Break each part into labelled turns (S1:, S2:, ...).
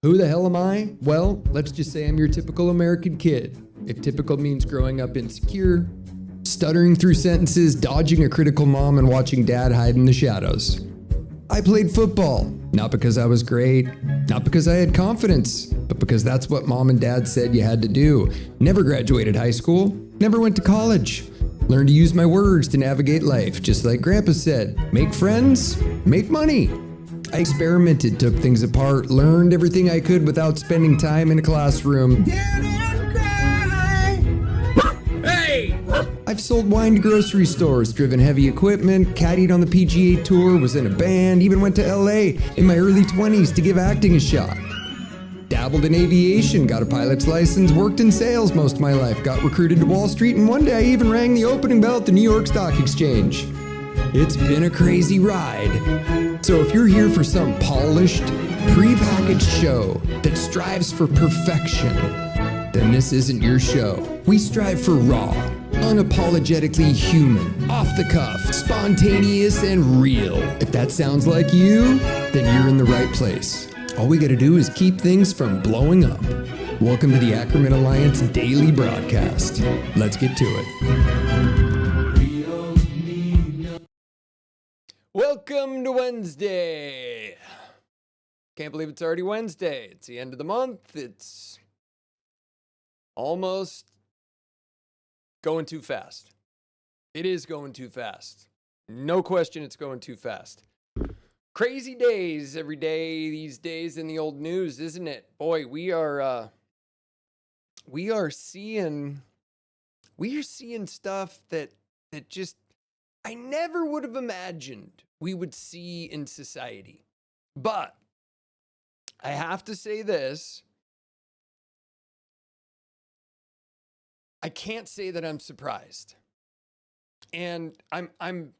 S1: Who the hell am I? Well, let's just say I'm your typical American kid. If typical means growing up insecure, stuttering through sentences, dodging a critical mom, and watching dad hide in the shadows. I played football, not because I was great, not because I had confidence, but because that's what mom and dad said you had to do. Never graduated high school, never went to college. Learned to use my words to navigate life, just like Grandpa said. Make friends, make money. I experimented, took things apart, learned everything I could without spending time in a classroom. Hey! I've sold wine to grocery stores, driven heavy equipment, caddied on the PGA Tour, was in a band, even went to LA in my early 20s to give acting a shot. Dabbled in aviation, got a pilot's license, worked in sales most of my life, got recruited to Wall Street, and one day I even rang the opening bell at the New York Stock Exchange. It's been a crazy ride. So if you're here for some polished, prepackaged show that strives for perfection, then this isn't your show. We strive for raw, unapologetically human, off the cuff, spontaneous, and real. If that sounds like you, then you're in the right place. All we gotta do is keep things from blowing up. Welcome to the Ackerman Alliance Daily Broadcast. Let's get to it. Welcome to Wednesday. Can't believe it's already Wednesday. It's the end of the month. It's almost going too fast. It is going too fast. No question it's going too fast. Crazy days every day these days in the old news, isn't it? Boy, we are seeing stuff that just I never would have imagined we would see in society. But I have to say this. I can't say that I'm surprised. And I'm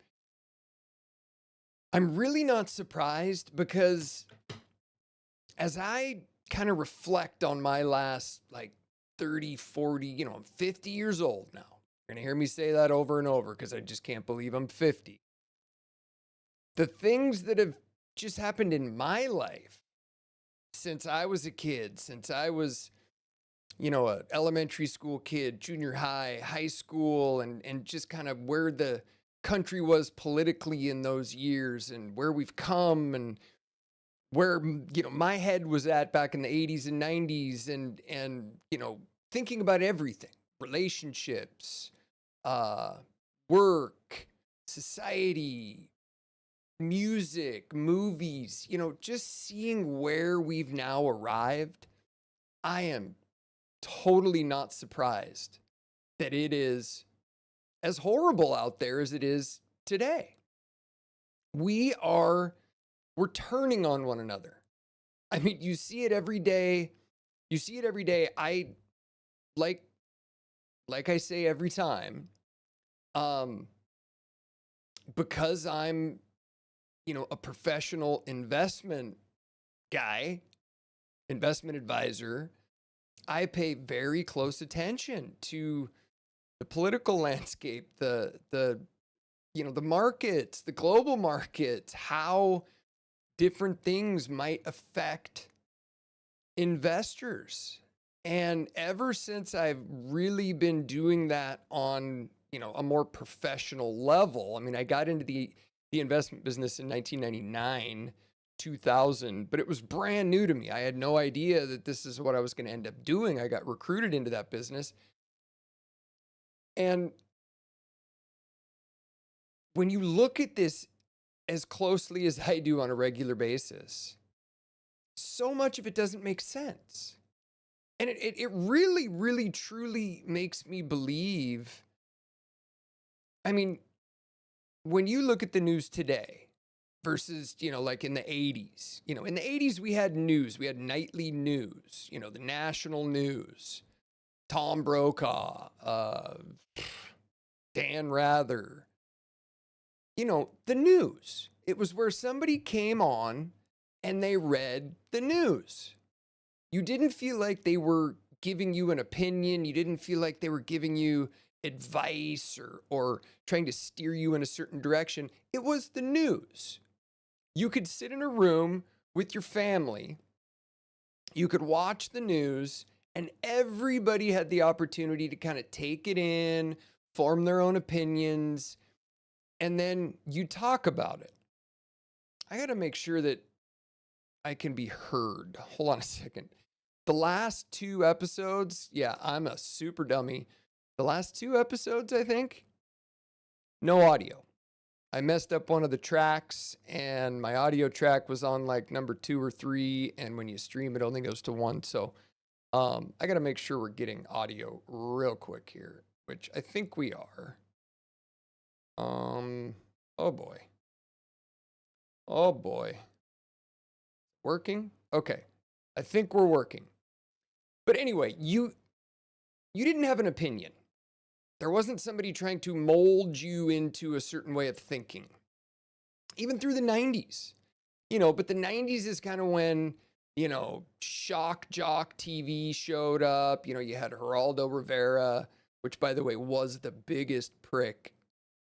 S1: really not surprised because as I kind of reflect on my last 30, 40, I'm 50 years old now. You're going to hear me say that over and over because I just can't believe I'm 50. The things that have just happened in my life since I was a kid, since I was, an elementary school kid, junior high, high school, and just kind of where the country was politically in those years and where we've come and where, my head was at back in the 80s and 90s and thinking about everything, relationships, work, society, music, movies, just seeing where we've now arrived, I am totally not surprised that it is as horrible out there as it is today. We're turning on one another. I mean, you see it every day. I like I say every time, because I'm, a professional investment guy, investment advisor, I pay very close attention to the political landscape, the markets, the global markets, how different things might affect investors. And ever since I've really been doing that on, a more professional level, I mean, I got into the investment business in 1999, 2000, but it was brand new to me. I had no idea that this is what I was going to end up doing. I got recruited into that business. And when you look at this as closely as I do on a regular basis, so much of it doesn't make sense. And it really, really, truly makes me believe. I mean, when you look at the news today versus, like in the 80s, in the 80s, we had news, we had nightly news, the national news, Tom Brokaw, Dan Rather, the news. It was where somebody came on and they read the news. You didn't feel like they were giving you an opinion. You didn't feel like they were giving you advice or trying to steer you in a certain direction. It was the news. You could sit in a room with your family you could watch the news and everybody had the opportunity to kind of take it in, form their own opinions, and then you talk about it. I got to make sure that I can be heard. Hold on a second. The last 2 episodes, yeah, I'm a super dummy. The last 2 episodes, I think, no audio. I messed up one of the tracks and my audio track was on like number 2 or 3. And when you stream, it only goes to 1. So I got to make sure we're getting audio real quick here, which I think we are. Oh boy. Oh boy. Working? Okay. I think we're working. But anyway, you didn't have an opinion. There wasn't somebody trying to mold you into a certain way of thinking. Even through the 90s. But the 90s is kind of when, shock jock TV showed up. You had Geraldo Rivera, which, by the way, was the biggest prick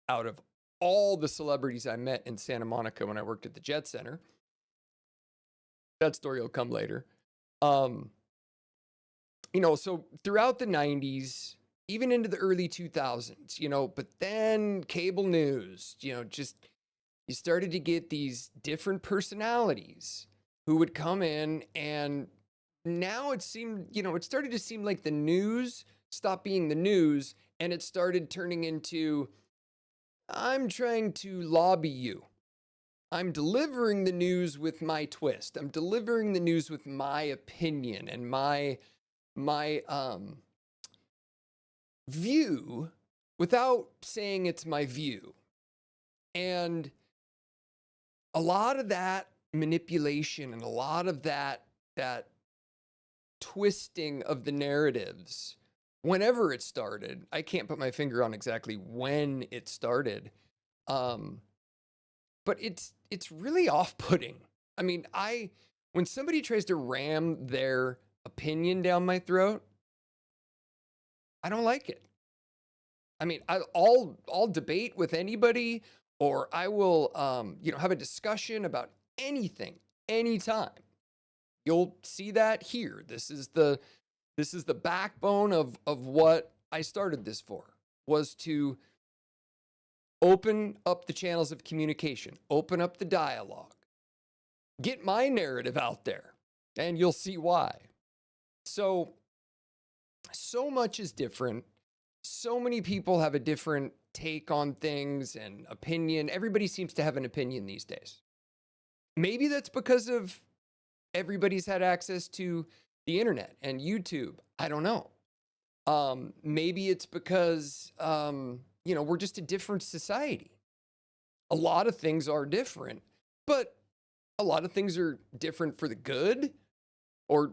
S1: out of all the celebrities I met in Santa Monica when I worked at the Jet Center. That story will come later. So throughout the 90s, even into the early 2000s, but then cable news, just you started to get these different personalities who would come in, and now it started to seem like the news stopped being the news and it started turning into, I'm trying to lobby you. I'm delivering the news with my twist. I'm delivering the news with my opinion and my view without saying it's my view. And a lot of that manipulation and a lot of that twisting of the narratives, whenever it started, I can't put my finger on exactly when it started, but it's really off-putting. I mean, when somebody tries to ram their opinion down my throat, I don't like it. I mean, I'll debate with anybody, or I will, have a discussion about anything, anytime. You'll see that here. This is the backbone of what I started this for, was to open up the channels of communication, open up the dialogue, get my narrative out there, and you'll see why. So much is different. So many people have a different take on things and opinion. Everybody seems to have an opinion these days. Maybe that's because of everybody's had access to the internet and YouTube. I don't know. Maybe it's because, we're just a different society. A lot of things are different, but a lot of things are different for the good, or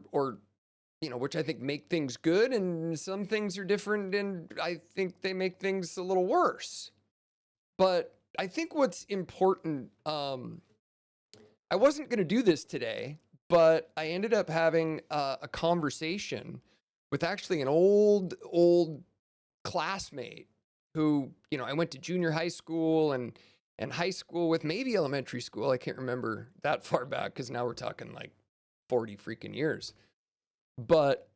S1: which I think make things good, and some things are different and I think they make things a little worse. But I think what's important, I wasn't going to do this today, but I ended up having a conversation with actually an old classmate who, I went to junior high school and high school with, maybe elementary school. I can't remember that far back because now we're talking like 40 freaking years. But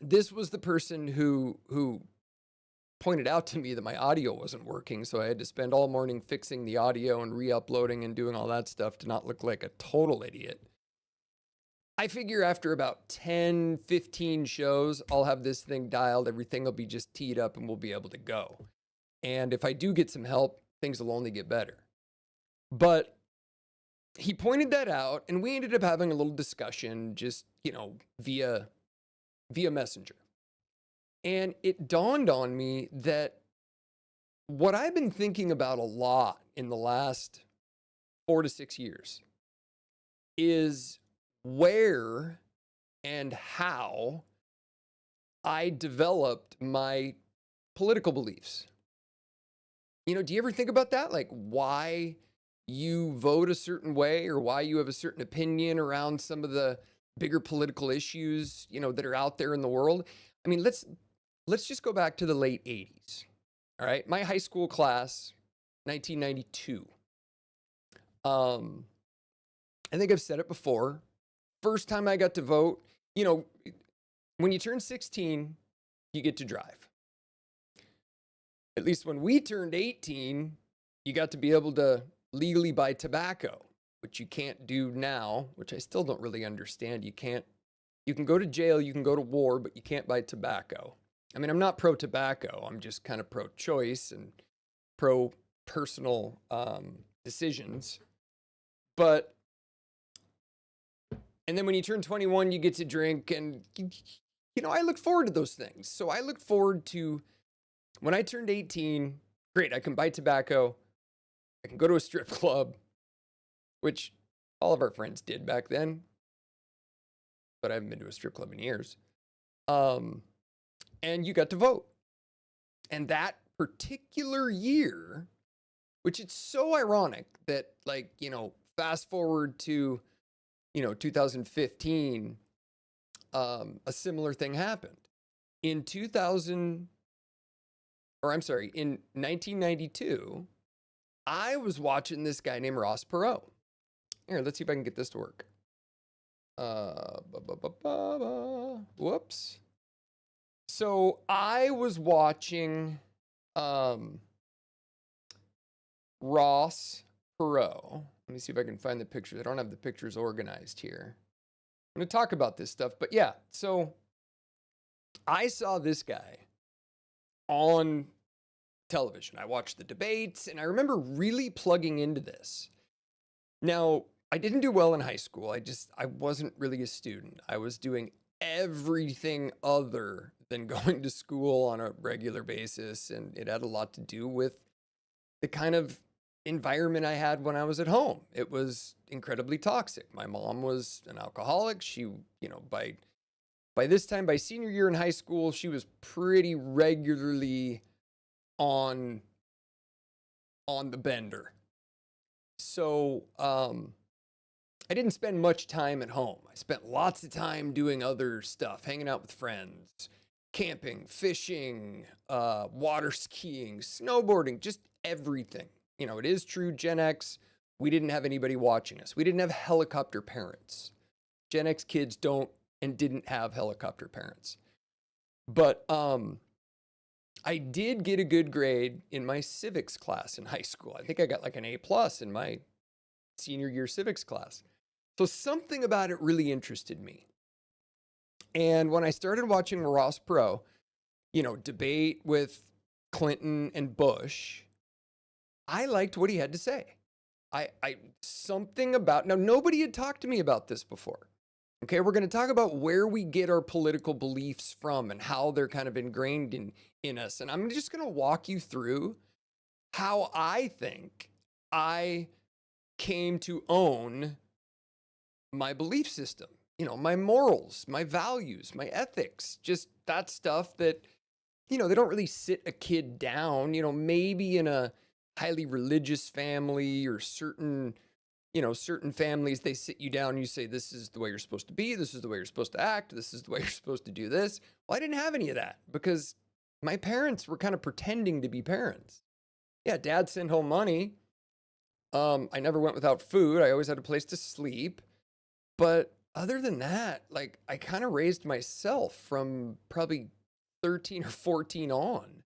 S1: this was the person who pointed out to me that my audio wasn't working. So I had to spend all morning fixing the audio and re-uploading and doing all that stuff to not look like a total idiot. I figure after about 10, 15 shows, I'll have this thing dialed. Everything will be just teed up and we'll be able to go. And if I do get some help, things will only get better. But he pointed that out and we ended up having a little discussion just, via Messenger. And it dawned on me that what I've been thinking about a lot in the last 4 to 6 years is where and how I developed my political beliefs. Do you ever think about that? Like why you vote a certain way or why you have a certain opinion around some of the bigger political issues, that are out there in the world? I mean, let's just go back to the late 80s. All right. My high school class, 1992. I think I've said it before. first time I got to vote, you know, when you turn 16, you get to drive. At least when we turned 18, you got to be able to legally buy tobacco, which you can't do now, which I still don't really understand. You can go to jail, you can go to war, but you can't buy tobacco. I mean, I'm not pro-tobacco. I'm just kind of pro-choice and pro-personal decisions. But, and then when you turn 21, you get to drink, and, you know, I look forward to those things. So I look forward to when I turned 18, great, I can buy tobacco. I can go to a strip club, which all of our friends did back then, but I haven't been to a strip club in years. And you got to vote. And that particular year, which it's so ironic that, like, you know, fast forward to, you know, 2015, a similar thing happened. In 1992, I was watching this guy named Ross Perot. Here, let's see if I can get this to work. Whoops. So I was watching Ross Perot. Let me see if I can find the pictures. I don't have the pictures organized here. I'm going to talk about this stuff, but yeah, so I saw this guy on television. I watched the debates, and I remember really plugging into this. Now, I didn't do well in high school. I wasn't really a student. I was doing everything other than going to school on a regular basis, and it had a lot to do with the kind of environment I had when I was at home. It was incredibly toxic. My mom was an alcoholic. She, you know, by this time, by senior year in high school, she was pretty regularly on the bender. So I didn't spend much time at home. I spent lots of time doing other stuff, hanging out with friends, camping, fishing, water skiing, snowboarding, just everything. You know, it is true, Gen X, we didn't have anybody watching us. We didn't have helicopter parents. Gen X kids don't and didn't have helicopter parents. But I did get a good grade in my civics class in high school. I think I got like an A+ in my senior year civics class. So something about it really interested me. And when I started watching Ross Perot, you know, debate with Clinton and Bush, I liked what he had to say. Something about, now nobody had talked to me about this before. Okay, we're going to talk about where we get our political beliefs from and how they're kind of ingrained in us. And I'm just going to walk you through how I think I came to own my belief system, you know, my morals, my values, my ethics, just that stuff that, you know, they don't really sit a kid down, you know, maybe in a highly religious family or certain families, they sit you down and you say, this is the way you're supposed to be. This is the way you're supposed to act. This is the way you're supposed to do this. Well, I didn't have any of that because my parents were kind of pretending to be parents. Yeah, dad sent home money. I never went without food. I always had a place to sleep. But other than that, like, I kind of raised myself from probably 13 or 14 on.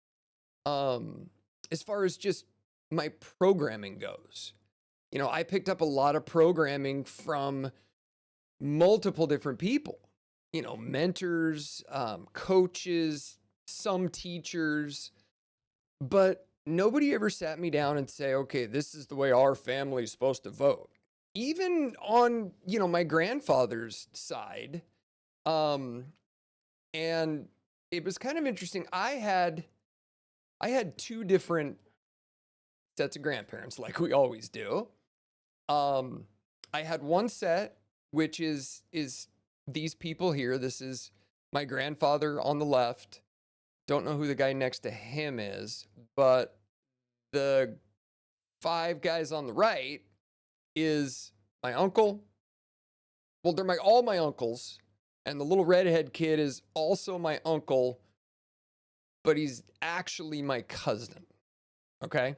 S1: As far as just my programming goes. You know, I picked up a lot of programming from multiple different people, you know, mentors, coaches, some teachers, but nobody ever sat me down and say, okay, this is the way our family is supposed to vote. Even on, you know, my grandfather's side. And it was kind of interesting. I had two different sets of grandparents, like we always do. I had one set, which is these people here. This is my grandfather on the left. Don't know who the guy next to him is, but the 5 guys on the right is my uncle. Well, they're all my uncles, and the little redhead kid is also my uncle, but he's actually my cousin. Okay?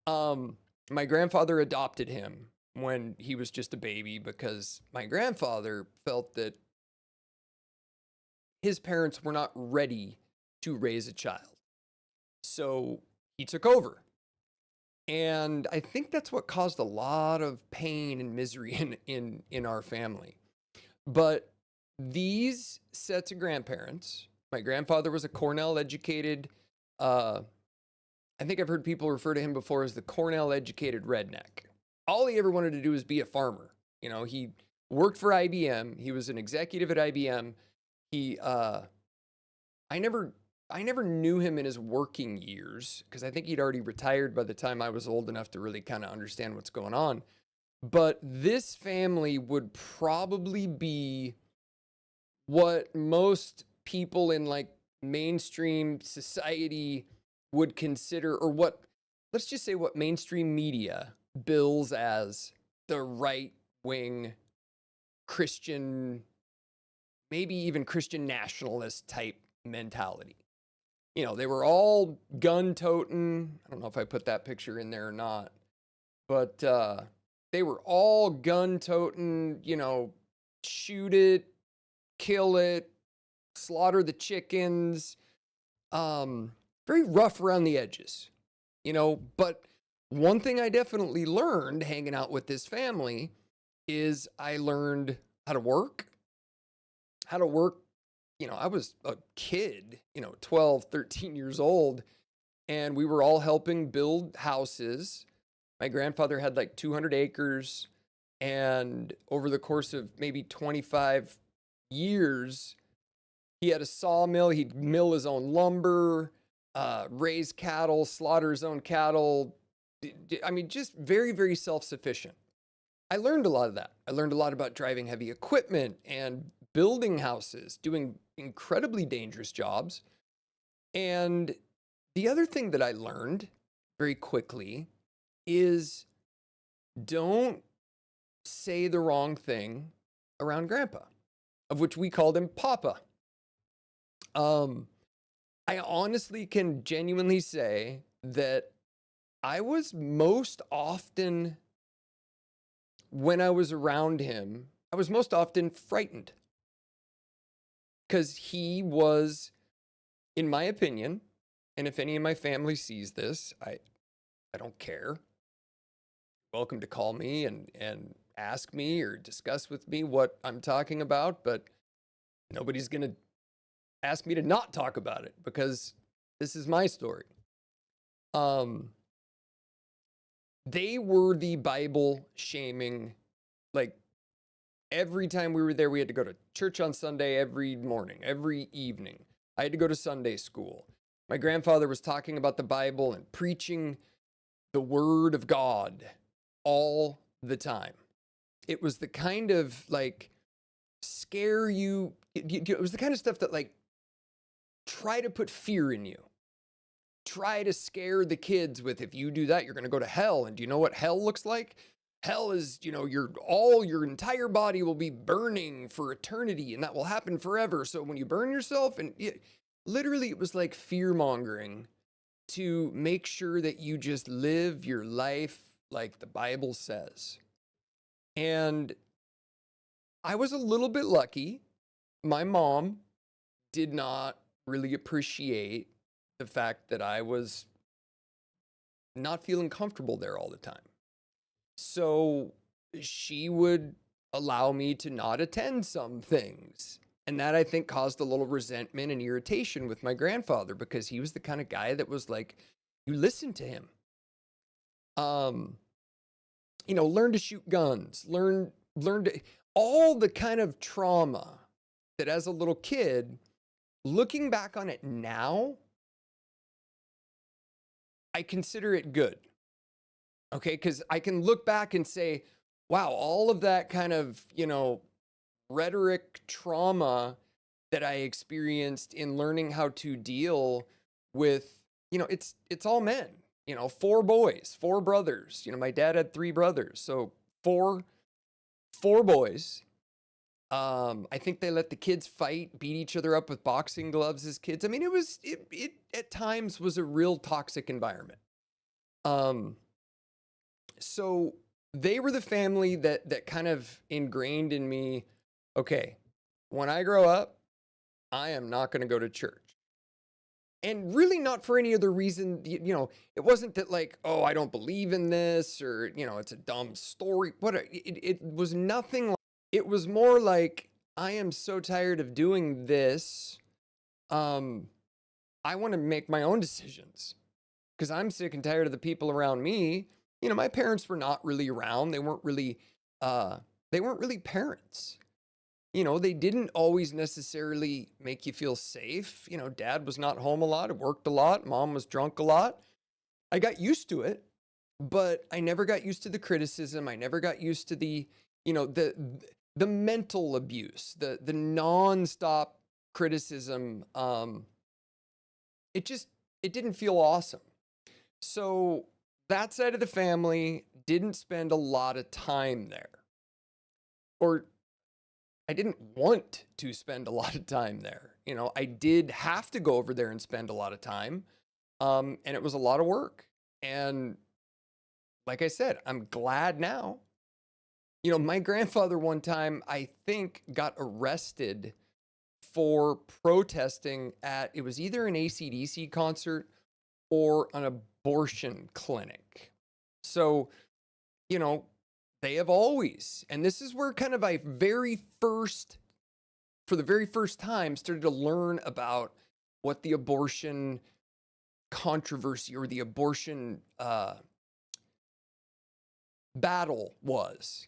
S1: My grandfather adopted him when he was just a baby, because my grandfather felt that his parents were not ready to raise a child. So he took over. And I think that's what caused a lot of pain and misery in our family. But these sets of grandparents, my grandfather was a Cornell educated, I think I've heard people refer to him before as the Cornell educated redneck. All he ever wanted to do was be a farmer. You know, he worked for IBM. He was an executive at IBM. He, I never knew him in his working years because I think he'd already retired by the time I was old enough to really kind of understand what's going on. But this family would probably be what most people in like mainstream society would consider, or what, let's just say what mainstream media bills as the right wing Christian, maybe even Christian nationalist type mentality. You know, they were all gun toting. I don't know if I put that picture in there or not, but they were all gun toting, you know, shoot it, kill it, slaughter the chickens. Very rough around the edges, you know. But one thing I definitely learned hanging out with this family is I learned how to work. You know, I was a kid, you know, 12, 13 years old, and we were all helping build houses. My grandfather had like 200 acres, and over the course of maybe 25 years, he had a sawmill. He'd mill his own lumber, raise cattle, slaughter his own cattle. I mean, just very, very self-sufficient. I learned a lot of that. I learned a lot about driving heavy equipment and building houses, doing incredibly dangerous jobs. And the other thing that I learned very quickly is don't say the wrong thing around Grandpa, of which we called him Papa. I honestly can genuinely say that I was most often, when I was around him, I was most often frightened. Because he was, in my opinion, and if any of my family sees this, I don't care. Welcome to call me and ask me or discuss with me what I'm talking about, but nobody's going to ask me to not talk about it because this is my story. They were the Bible shaming, like every time we were there, we had to go to church on Sunday every morning, every evening. I had to go to Sunday school. My grandfather was talking about the Bible and preaching the word of God all the time. It was the kind of like scare you. It was the kind of stuff that like try to put fear in you. Try to scare the kids with, if you do that, you're going to go to hell. And do you know what hell looks like? Hell is, you know, your entire body will be burning for eternity, and that will happen forever. So when you burn yourself, and literally it was like fear mongering to make sure that you just live your life like the Bible says. And I was a little bit lucky. My mom did not really appreciate the fact that I was not feeling comfortable there all the time. So she would allow me to not attend some things. And that, I think, caused a little resentment and irritation with my grandfather, because he was the kind of guy that was like, you listen to him. You know, learn to shoot guns, learn to, all the kind of trauma that as a little kid, looking back on it now, I consider it good. Okay, because I can look back and say, wow, all of that kind of, you know, rhetoric trauma that I experienced in learning how to deal with, you know, it's all men, you know, 4 boys, 4 brothers. You know, my dad had 3 brothers, so 4 boys. I think they let the kids fight, beat each other up with boxing gloves as kids. I mean, it at times was a real toxic environment. So they were the family that kind of ingrained in me, okay, when I grow up, I am not going to go to church. And really not for any other reason, it wasn't that like, oh, I don't believe in this or, it's a dumb story. It was nothing like, it was more like, I am so tired of doing this. I want to make my own decisions because I'm sick and tired of the people around me. My parents were not really around. They weren't really parents. They didn't always necessarily make you feel safe. Dad was not home a lot, worked a lot, mom was drunk a lot. I got used to it, but I never got used to the criticism. I never got used to the mental abuse, the nonstop criticism. It didn't feel awesome. So that side of the family didn't spend a lot of time there. Or I didn't want to spend a lot of time there. I did have to go over there and spend a lot of time. And it was a lot of work. And like I said, I'm glad now. My grandfather one time, I think, got arrested for protesting it was either an AC/DC concert or an abortion clinic. So, they have always, and this is where kind of for the very first time, started to learn about what the abortion controversy or the abortion battle was,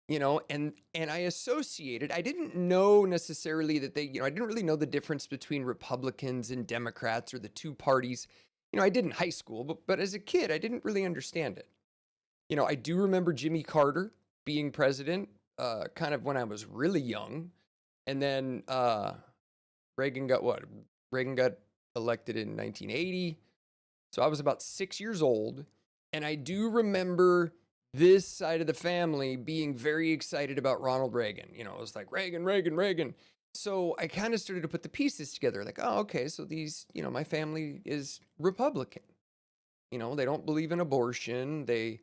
S1: and I associated, I didn't know necessarily that I didn't really know the difference between Republicans and Democrats or the two parties. I did in high school, but as a kid, I didn't really understand it. I do remember Jimmy Carter being president, kind of when I was really young. And then Reagan got elected in 1980. So I was about 6 years old. And I do remember this side of the family being very excited about Ronald Reagan. It was like Reagan, Reagan, Reagan. So I kind of started to put the pieces together. Like, oh, okay, so these, my family is Republican. They don't believe in abortion. They,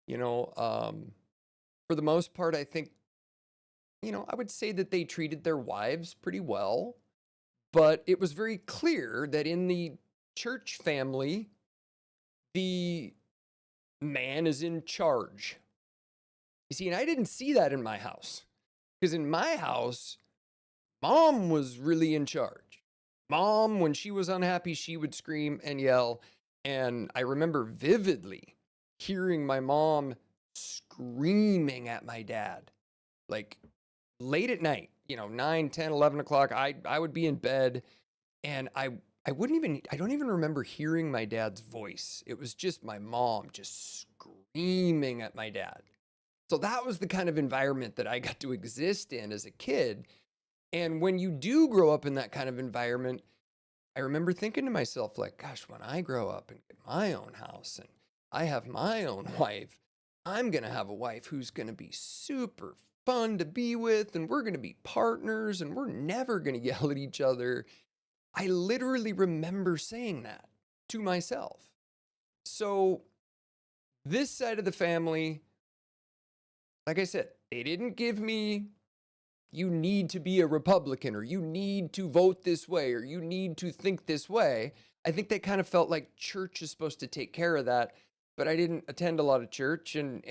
S1: for the most part, I think, I would say that they treated their wives pretty well. But it was very clear that in the church family, the man is in charge. You see, and I didn't see that in my house. Because in my house, mom was really in charge. Mom, when she was unhappy, she would scream and yell. And I remember vividly hearing my mom screaming at my dad, like late at night, 9, 10, 11 o'clock. I would be in bed and I don't even remember hearing my dad's voice. It was just my mom just screaming at my dad. So that was the kind of environment that I got to exist in as a kid. And when you do grow up in that kind of environment, I remember thinking to myself, like, gosh, when I grow up and get my own house and I have my own wife, I'm going to have a wife who's going to be super fun to be with, and we're going to be partners, and we're never going to yell at each other. I literally remember saying that to myself. So this side of the family, like I said, they didn't give me, you need to be a Republican, or you need to vote this way, or you need to think this way. I think they kind of felt like church is supposed to take care of that. But I didn't attend a lot of church, and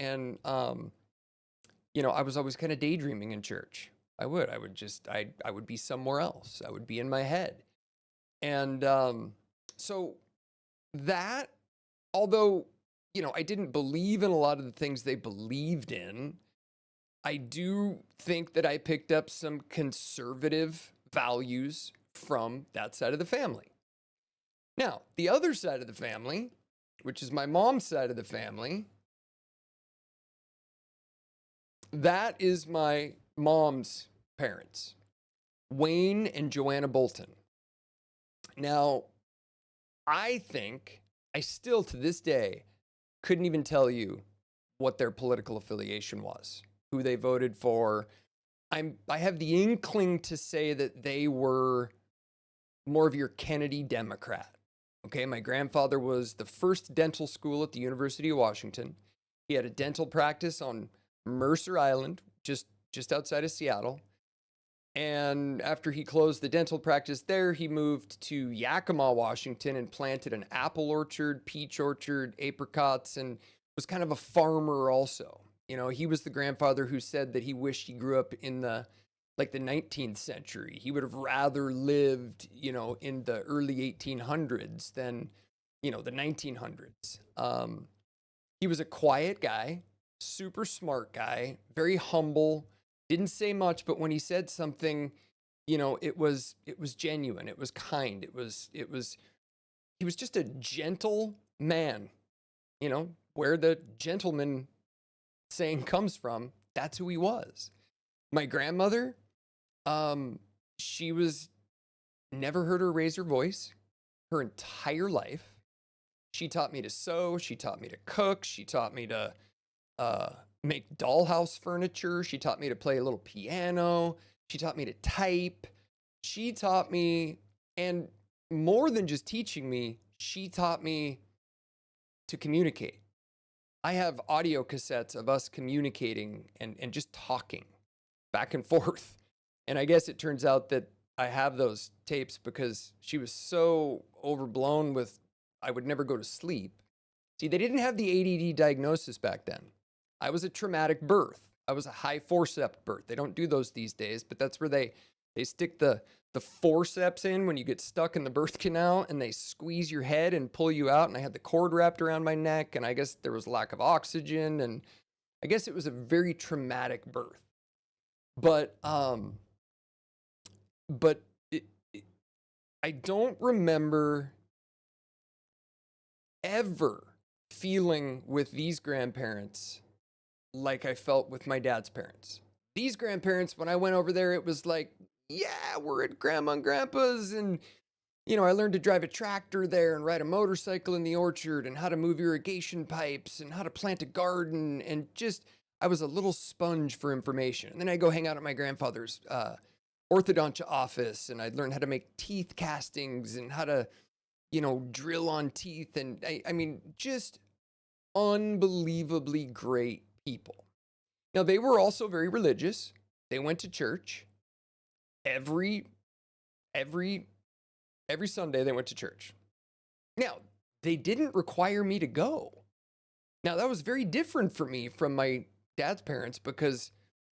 S1: I was always kind of daydreaming in church. I would be somewhere else. I would be in my head. And so that, although, I didn't believe in a lot of the things they believed in, I do think that I picked up some conservative values from that side of the family. Now, the other side of the family, which is my mom's side of the family, that is my mom's parents, Wayne and Joanna Bolton. Now, I think I still to this day couldn't even tell you what their political affiliation was, who they voted for. I have the inkling to say that they were more of your Kennedy Democrat. Okay, my grandfather was the first dental school at the University of Washington. He had a dental practice on Mercer Island, just outside of Seattle. And after he closed the dental practice there, he moved to Yakima, Washington, and planted an apple orchard, peach orchard, apricots, and was kind of a farmer also. He was the grandfather who said that he wished he grew up in the 19th century. He would have rather lived, in the early 1800s than, the 1900s. He was a quiet guy, super smart guy, very humble. Didn't say much, but when he said something, it was genuine. It was kind. He was just a gentle man. Where the gentleman saying comes from, that's who he was. My grandmother, she was never heard her raise her voice her entire life. She taught me to sew. She taught me to cook. She taught me to make dollhouse furniture. She taught me to play a little piano. She taught me to type. She taught me, and more than just teaching me, she taught me to communicate. I have audio cassettes of us communicating and just talking back and forth. And I guess it turns out that I have those tapes because she was so overblown with, I would never go to sleep. See, they didn't have the ADD diagnosis back then. I was a traumatic birth. I was a high forceps birth. They don't do those these days, but that's where they stick the forceps in when you get stuck in the birth canal, and they squeeze your head and pull you out. And I had the cord wrapped around my neck, and I guess there was lack of oxygen, and I guess it was a very traumatic birth. But I don't remember ever feeling with these grandparents like I felt with my dad's parents. These grandparents, when I went over there, it was like, yeah, we're at Grandma and Grandpa's, and I learned to drive a tractor there and ride a motorcycle in the orchard and how to move irrigation pipes and how to plant a garden, and just I was a little sponge for information. And then I'd go hang out at my grandfather's orthodontia office, and I'd learn how to make teeth castings and how to drill on teeth. And I mean, just unbelievably great people. Now, they were also very religious. They went to church every Sunday. They went to church. Now, they didn't require me to go. Now, that was very different for me from my dad's parents, because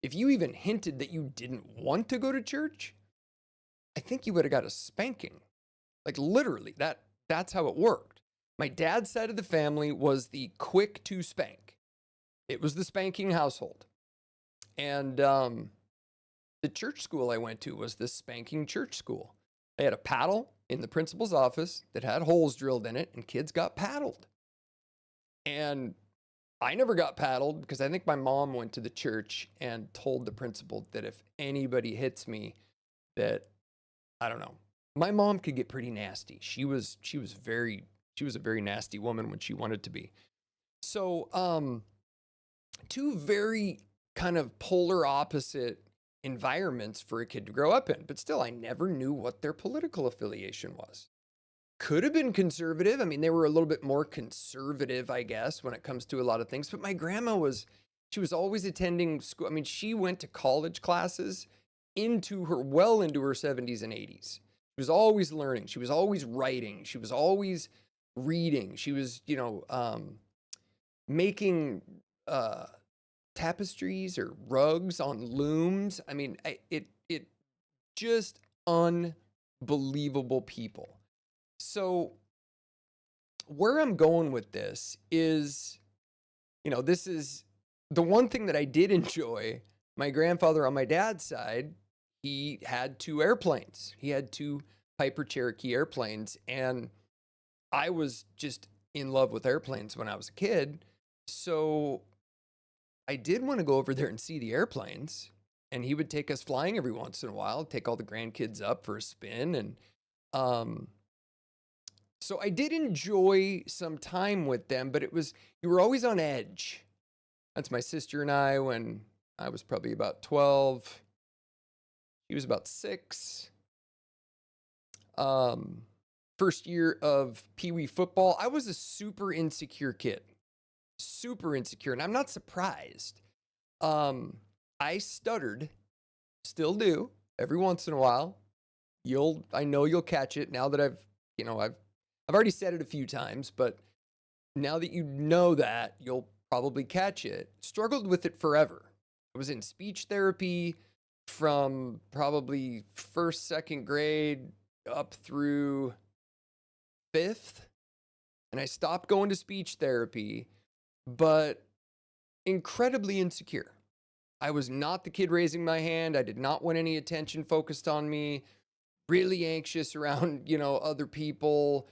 S1: if you even hinted that you didn't want to go to church, I think you would have got a spanking. Like, literally, that's how it worked. My dad's side of the family was the quick to spank. It was the spanking household. And the church school I went to was the spanking church school. They had a paddle in the principal's office that had holes drilled in it, and kids got paddled. And I never got paddled because I think my mom went to the church and told the principal that if anybody hits me, that, I don't know. My mom could get pretty nasty. She was a very nasty woman when she wanted to be. So, two very kind of polar opposite environments for a kid to grow up in. But still, I never knew what their political affiliation was. Could have been conservative. I mean, they were a little bit more conservative, I guess, when it comes to a lot of things. But my grandma she was always attending school. I mean, she went to college classes well into her 70s and 80s. She was always learning. She was always writing. She was always reading. She was, making tapestries or rugs on looms. I mean, it just unbelievable people. So where I'm going with this is, this is the one thing that I did enjoy. My grandfather on my dad's side, he had 2 airplanes. He had 2 Piper Cherokee airplanes, and I was just in love with airplanes when I was a kid. So I did want to go over there and see the airplanes, and he would take us flying every once in a while, take all the grandkids up for a spin. And so I did enjoy some time with them, but you were always on edge. That's my sister and I when I was probably about 12. He was about 6. First year of Pee Wee football, I was a super insecure kid. super insecure, and I'm not surprised. I stuttered, still do, every once in a while. I know you'll catch it now that I've already said it a few times, but now that you know that, you'll probably catch it. Struggled with it forever. I was in speech therapy from probably first, second grade up through fifth. And I stopped going to speech therapy, but incredibly insecure. I was not the kid raising my hand. I did not want any attention focused on me. Really anxious around, other people.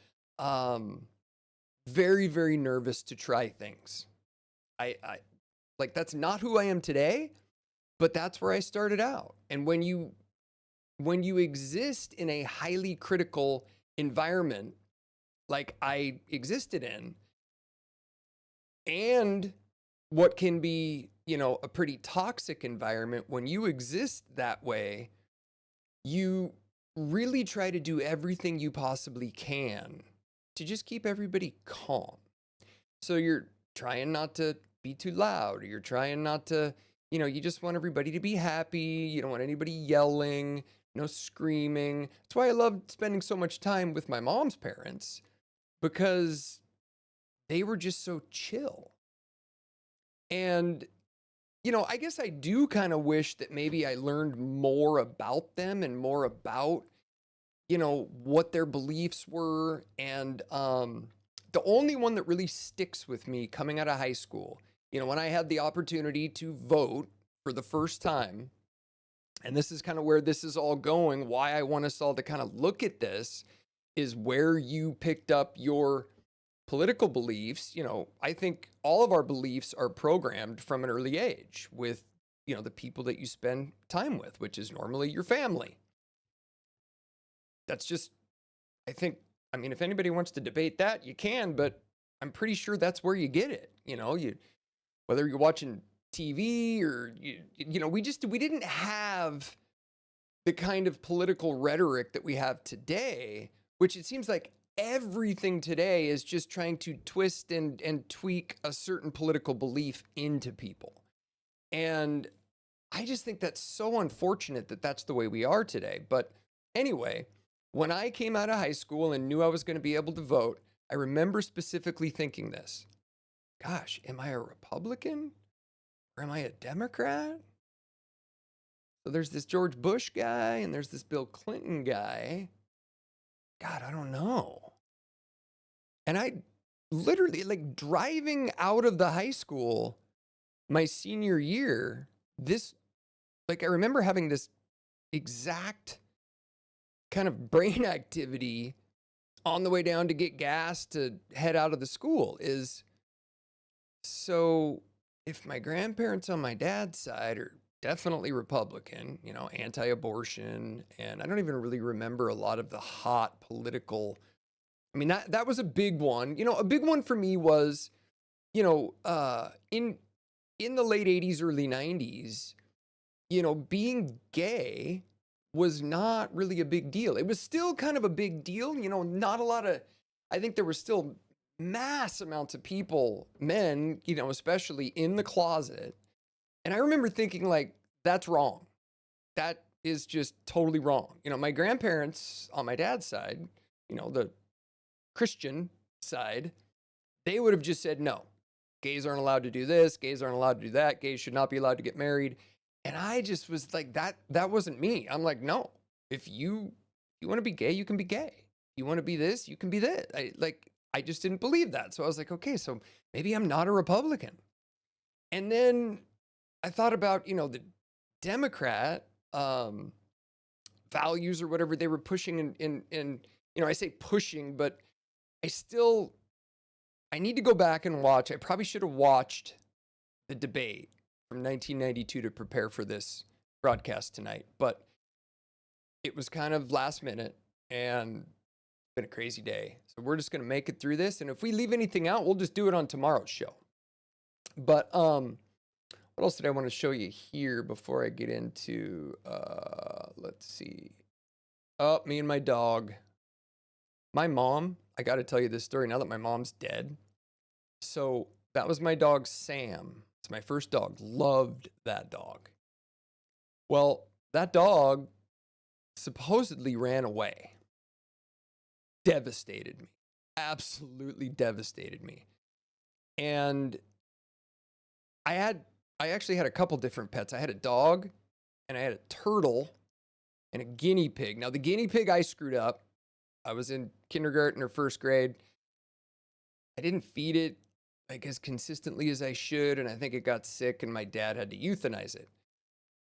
S1: Very, very nervous to try things. I like, that's not who I am today, but that's where I started out. And when you exist in a highly critical environment like I existed in, and what can be, a pretty toxic environment, when you exist that way, you really try to do everything you possibly can to just keep everybody calm. So you're trying not to be too loud, or you're trying not to, you just want everybody to be happy. You don't want anybody yelling, no screaming. That's why I loved spending so much time with my mom's parents, because they were just so chill. And, I guess I do kind of wish that maybe I learned more about them and more about, what their beliefs were. And the only one that really sticks with me coming out of high school, when I had the opportunity to vote for the first time, and this is kind of where this is all going, why I want us all to kind of look at this, is where you picked up your political beliefs. I think all of our beliefs are programmed from an early age with, the people that you spend time with, which is normally your family. That's just, if anybody wants to debate that, you can, but I'm pretty sure that's where you get it. Whether you're watching TV or, we didn't have the kind of political rhetoric that we have today, which it seems like everything today is just trying to twist and tweak a certain political belief into people. And I just think that's so unfortunate that that's the way we are today. But anyway, when I came out of high school and knew I was going to be able to vote, I remember specifically thinking this: gosh, am I a Republican or am I a Democrat? So there's this George Bush guy and there's this Bill Clinton guy. God, I don't know. And I literally, like, driving out of the high school my senior year, I remember having this exact kind of brain activity on the way down to get gas to head out of the school. Is, so if my grandparents on my dad's side are definitely Republican, anti-abortion, and I don't even really remember a lot of the hot political. That was a big one. A big one for me was, in the late 80s, early 90s, being gay was not really a big deal. It was still kind of a big deal, not a lot of, I think there were still mass amounts of people, men, especially in the closet. And I remember thinking, like, that's wrong. That is just totally wrong. My grandparents on my dad's side, the Christian side, they would have just said, no, gays aren't allowed to do this. Gays aren't allowed to do that. Gays should not be allowed to get married. And I just was like, that wasn't me. I'm like, no, if you want to be gay, you can be gay. You want to be this, you can be this. I just didn't believe that. So I was like, okay, so maybe I'm not a Republican. And then I thought about, the Democrat values or whatever they were pushing in, I say pushing, but I need to go back and watch. I probably should have watched the debate from 1992 to prepare for this broadcast tonight, but it was kind of last minute and it's been a crazy day. So we're just going to make it through this. And if we leave anything out, we'll just do it on tomorrow's show. But what else did I want to show you here before I get into, let's see. Oh, me and my dog. My mom, I got to tell you this story now that my mom's dead. So That was my dog, Sam. It's my first dog. Loved that dog. Well, that dog supposedly ran away. Devastated me. Absolutely devastated me. And I actually had a couple different pets. I had a dog, and I had a turtle, and a guinea pig. Now, the guinea pig I screwed up. I was in kindergarten or first grade. I didn't feed it like as consistently as I should, and I think it got sick, and my dad had to euthanize it.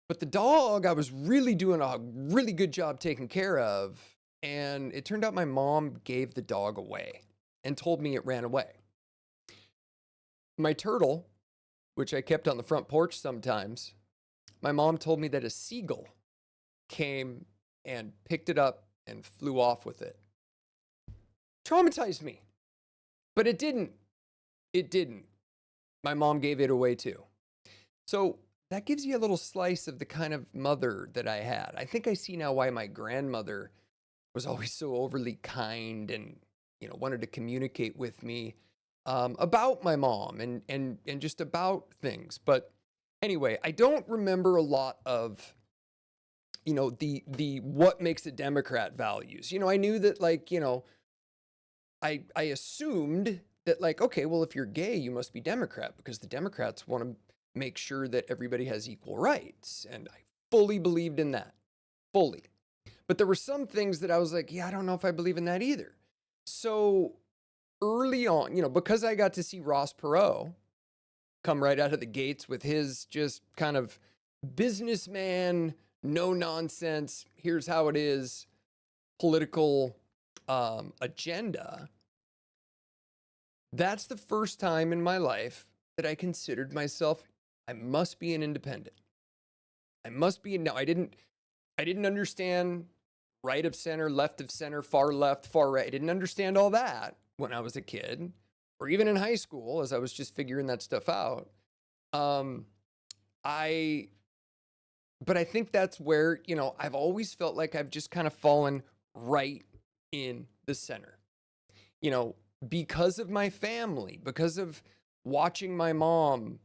S1: But the dog, I was really doing a really good job taking care of, and it turned out my mom gave the dog away and told me it ran away. My turtle, which I kept on the front porch sometimes, my mom told me that a seagull came and picked it up and flew off with it. Traumatized me. But it didn't. It didn't. My mom gave it away too. So that gives you a little slice of the kind of mother that I had. I think I see now why my grandmother was always so overly kind and, wanted to communicate with me about my mom and just about things. But anyway, I don't remember a lot of, the what makes a Democrat values. I knew that, I assumed that, okay, well, if you're gay, you must be Democrat because the Democrats want to make sure that everybody has equal rights. And I fully believed in that. Fully. But there were some things that I was like, yeah, I don't know if I believe in that either. So early on, because I got to see Ross Perot come right out of the gates with his just kind of businessman, no nonsense, here's how it is, political agenda. That's the first time in my life that I considered myself, I must be an independent. I must be, no, I didn't understand right of center, left of center, far left, far right. I didn't understand all that when I was a kid, or even in high school as I was just figuring that stuff out. But I think that's where, I've always felt like I've just kind of fallen right in the center, because of my family, because of watching my mom,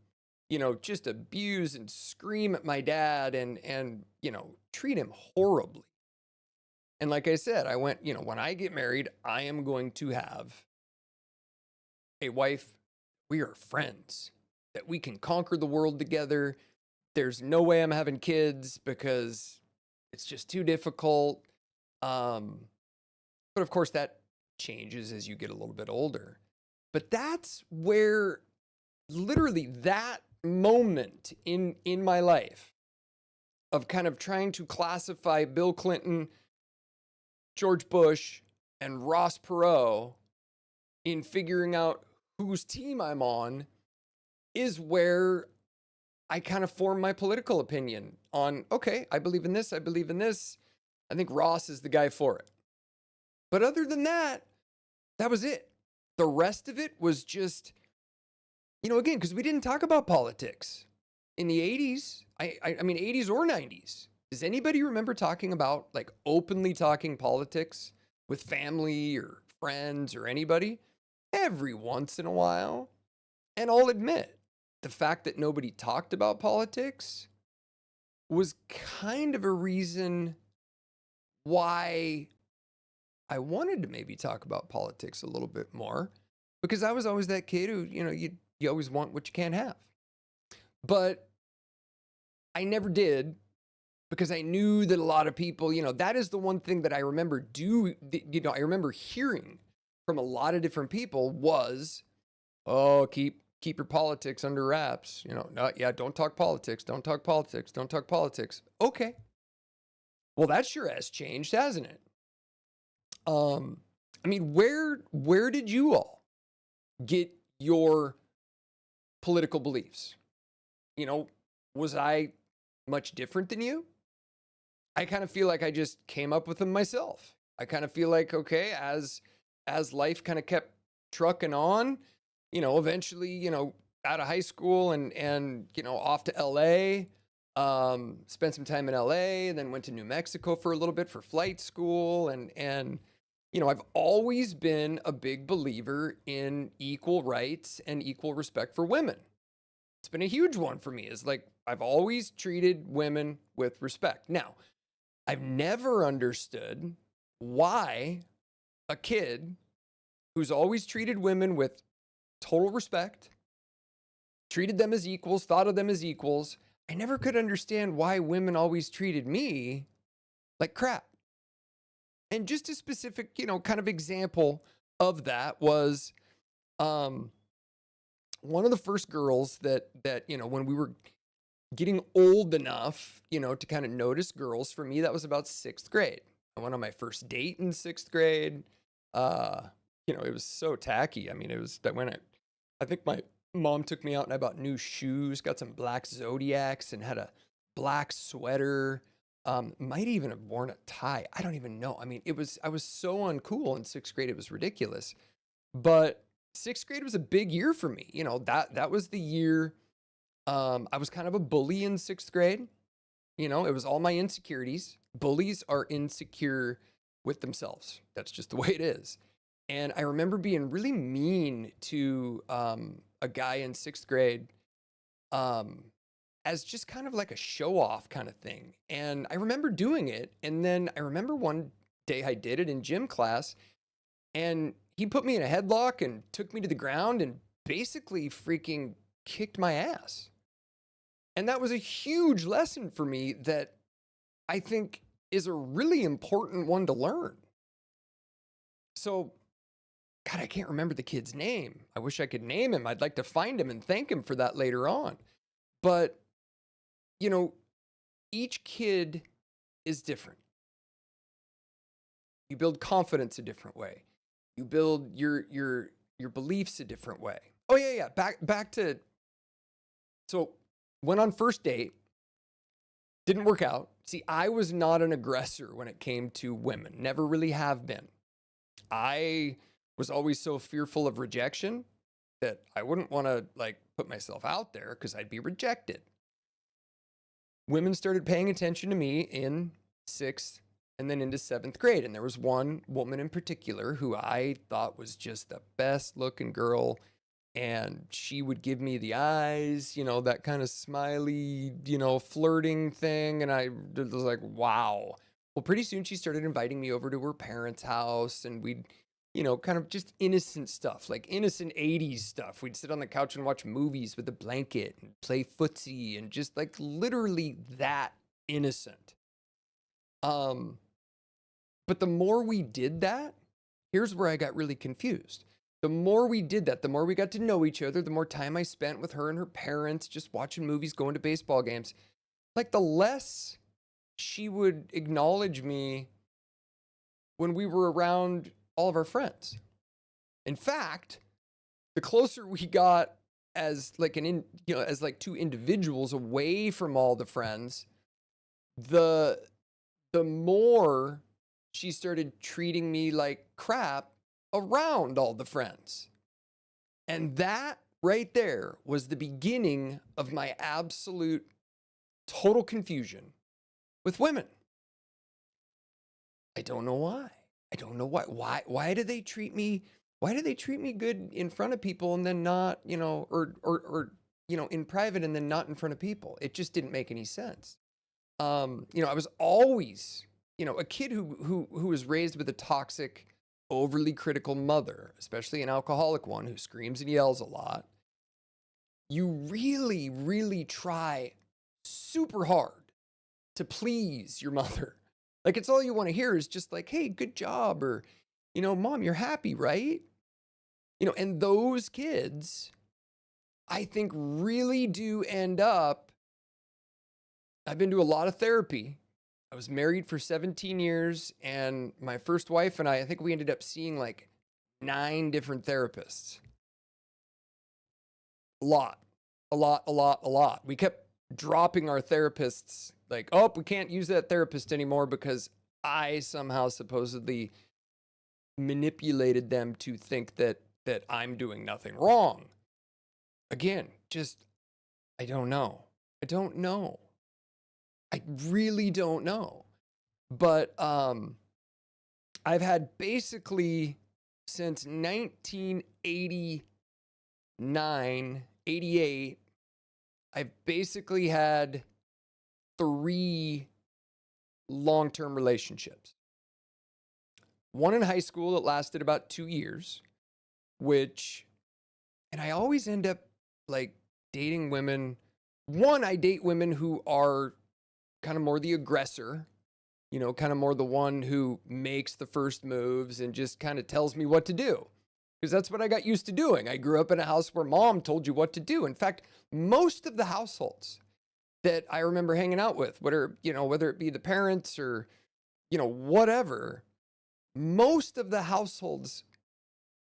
S1: just abuse and scream at my dad and treat him horribly. And like I said, I went, when I get married, I am going to have a wife. We are friends, that we can conquer the world together. There's no way I'm having kids because it's just too difficult. But of course that changes as you get a little bit older. But that's where literally that moment in my life of kind of trying to classify Bill Clinton, George Bush, and Ross Perot in figuring out whose team I'm on is where I kind of form my political opinion on, okay, I believe in this, I believe in this. I think Ross is the guy for it. But other than that, that was it. The rest of it was just, again, because we didn't talk about politics in the 80s. I mean, 80s or 90s. Does anybody remember talking about, openly talking politics with family or friends or anybody? Every once in a while. And I'll admit, the fact that nobody talked about politics was kind of a reason why I wanted to maybe talk about politics a little bit more, because I was always that kid who, you always want what you can't have. But I never did, because I knew that a lot of people, that is the one thing that I remember I remember hearing from a lot of different people was, oh, keep your politics under wraps. Don't talk politics. Don't talk politics. Don't talk politics. Okay. Well, that sure has changed, hasn't it? I mean, where did you all get your political beliefs? Was I much different than you? I kind of feel like I just came up with them myself. I kind of feel like, okay, as life kind of kept trucking on, eventually, out of high school and off to LA, spent some time in LA, and then went to New Mexico for a little bit for flight school and I've always been a big believer in equal rights and equal respect for women. It's been a huge one for me. Is like I've always treated women with respect. Now, I've never understood why a kid who's always treated women with total respect, treated them as equals, thought of them as equals, I never could understand why women always treated me like crap. And just a specific, kind of example of that was one of the first girls that when we were getting old enough, to kind of notice girls, for me, that was about 6th grade. I went on my first date in 6th grade. It was so tacky. I mean, it was that I think my mom took me out and I bought new shoes, got some black Zodiacs and had a black sweater. Might even have worn a tie. I don't even know. I mean, I was so uncool in 6th grade. It was ridiculous. But 6th grade was a big year for me. That was the year. I was kind of a bully in 6th grade. It was all my insecurities. Bullies are insecure with themselves. That's just the way it is. And I remember being really mean to a guy in 6th grade as just kind of like a show off kind of thing. And I remember doing it. And then I remember one day I did it in gym class and he put me in a headlock and took me to the ground and basically freaking kicked my ass. And that was a huge lesson for me that I think is a really important one to learn. So, God, I can't remember the kid's name. I wish I could name him. I'd like to find him and thank him for that later on. But, each kid is different. You build confidence a different way. You build your beliefs a different way. Oh yeah. Back to, so went on first date, didn't work out. See, I was not an aggressor when it came to women. Never really have been. I was always so fearful of rejection that I wouldn't want to put myself out there because I'd be rejected. Women started paying attention to me in 6th and then into 7th grade. And there was one woman in particular who I thought was just the best looking girl. And she would give me the eyes, that kind of smiley, flirting thing. And I was like, wow. Well, pretty soon she started inviting me over to her parents' house and we'd, kind of just innocent stuff, like innocent 80s stuff. We'd sit on the couch and watch movies with a blanket and play footsie and just literally that innocent. But the more we did that, here's where I got really confused. The more we did that, the more we got to know each other, the more time I spent with her and her parents, just watching movies, going to baseball games, the less she would acknowledge me when we were around all of our friends. In fact, the closer we got as two individuals away from all the friends, the more she started treating me like crap around all the friends. And that right there was the beginning of my absolute total confusion with women. I don't know why. Why do they treat me good in front of people and then not, or in private and then not in front of people? It just didn't make any sense. I was always, a kid who was raised with a toxic, overly critical mother, especially an alcoholic one who screams and yells a lot. You really, really try super hard to please your mother. It's all you want to hear is just hey, good job, or, Mom, you're happy, right? And those kids, I think, really do end up, I've been to a lot of therapy. I was married for 17 years, and my first wife and I think we ended up seeing 9 different therapists. A lot. We kept dropping our therapists, we can't use that therapist anymore because I somehow supposedly manipulated them to think that I'm doing nothing wrong. Again, I don't know. I really don't know. But I've had basically since 1989, 88, I've basically had 3 long-term relationships. One in high school that lasted about 2 years, and I always end up like dating women. One, I date women who are kind of more the aggressor, kind of more the one who makes the first moves and just kind of tells me what to do. Because that's what I got used to doing. I grew up in a house where mom told you what to do. In fact, most of the households that I remember hanging out with, whether it be the parents or, whatever, most of the households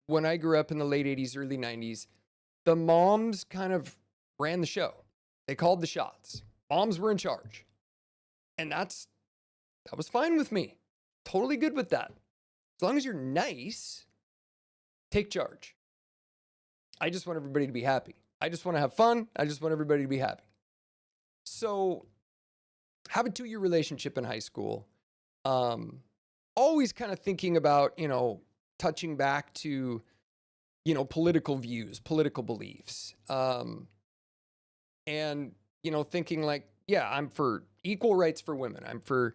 S1: when I grew up in the late 80s, early 90s, the moms kind of ran the show. They called the shots. Moms were in charge. And that was fine with me. Totally good with that. As long as you're nice, take charge. I just want everybody to be happy. I just want to have fun. I just want everybody to be happy. So, have a 2-year relationship in high school. Always kind of thinking about, touching back to, political views, political beliefs. And, thinking like, yeah, I'm for equal rights for women. I'm for,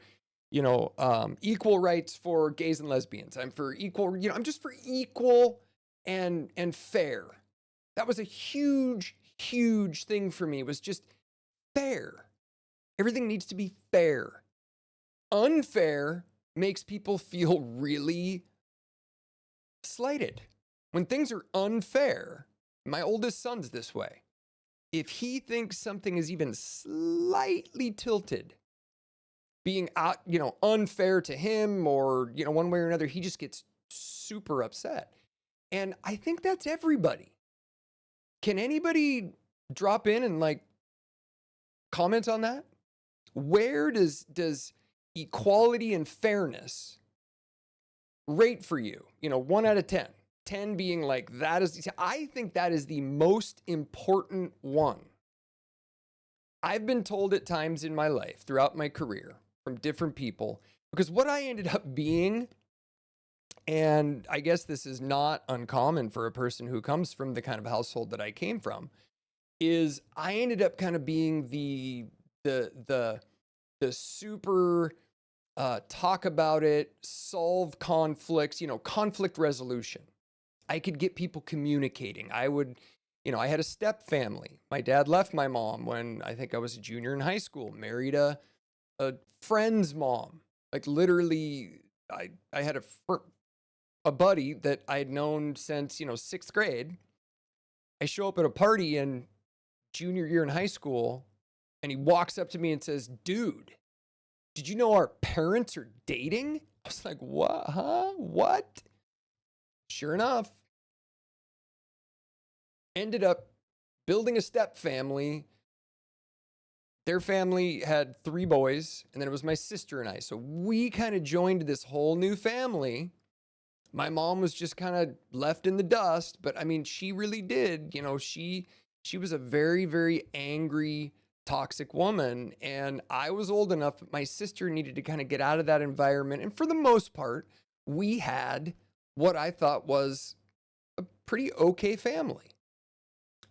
S1: equal rights for gays and lesbians. I'm for equal, I'm just for equal and fair. That was a huge, huge thing for me, was just fair. Everything needs to be fair. Unfair makes people feel really slighted. When things are unfair, my oldest son's this way. If he thinks something is even slightly tilted, being unfair to him or, one way or another, he just gets super upset. And I think that's everybody. Can anybody drop in and comment on that? Where does equality and fairness rate for you? 1 out of 10. 10 being I think that is the most important one. I've been told at times in my life, throughout my career, from different people, because what I ended up being, and I guess this is not uncommon for a person who comes from the kind of household that I came from, is I ended up kind of being the super talk about it, solve conflicts, conflict resolution. I could get people communicating. I had a step family. My dad left my mom when I think I was a junior in high school, married a friend's mom. Literally, I had a buddy that I had known since, 6th grade. I show up at a party in junior year in high school, and he walks up to me and says, "Dude, did you know our parents are dating?" I was like, "What? Huh? What?" Sure enough, ended up building a step family. Their family had 3 boys, and then it was my sister and I. So we kind of joined this whole new family. My mom was just kind of left in the dust, but I mean, she really did. She was a very, very angry, toxic woman, and I was old enough, but my sister needed to kind of get out of that environment. And for the most part, we had what I thought was a pretty okay family.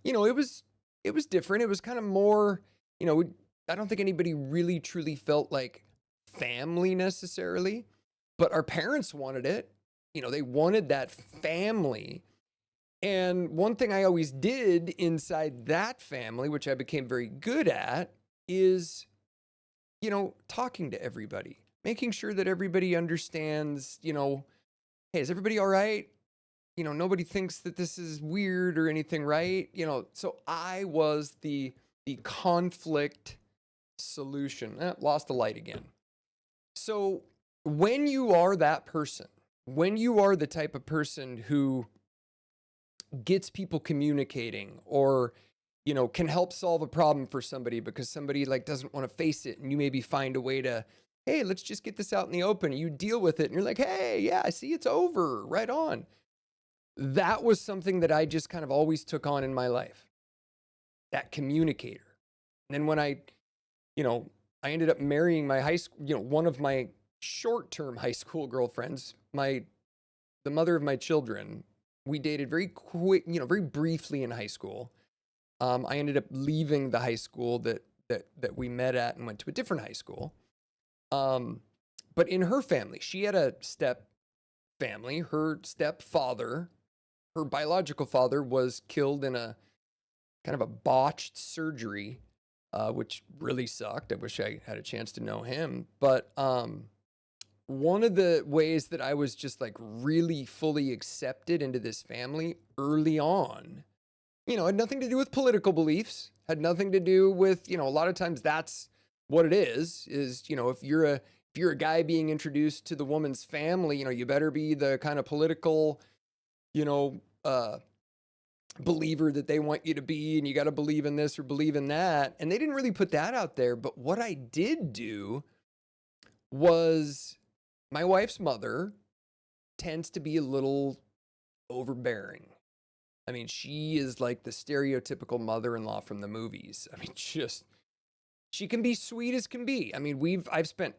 S1: It was different. It was kind of more, I don't think anybody really truly felt like family necessarily, but our parents wanted it. They wanted that family. And one thing I always did inside that family, which I became very good at, is, talking to everybody, making sure that everybody understands, hey, is everybody all right? Nobody thinks that this is weird or anything, right? So I was the conflict solution. Lost the light again. So when you are that person, when you are the type of person who gets people communicating or, can help solve a problem for somebody because somebody doesn't want to face it, and you maybe find a way to, hey, let's just get this out in the open. You deal with it and you're like, hey, yeah, I see it's over. Right on. That was something that I just kind of always took on in my life. That communicator. And then when I ended up marrying my high school, one of my short-term high school girlfriends, the mother of my children, we dated very quick, very briefly in high school. I ended up leaving the high school that we met at and went to a different high school. But in her family, she had a step family. Her stepfather, her biological father, was killed in a kind of a botched surgery, which really sucked. I wish I had a chance to know him. But one of the ways that I was just like really fully accepted into this family early on, had nothing to do with political beliefs, had nothing to do with, a lot of times that's what it is, if you're a guy being introduced to the woman's family, you better be the kind of political, believer that they want you to be, and you got to believe in this or believe in that. And they didn't really put that out there. But what I did do was, my wife's mother tends to be a little overbearing. I mean, she is like the stereotypical mother-in-law from the movies. I mean, she can be sweet as can be. I mean, I've spent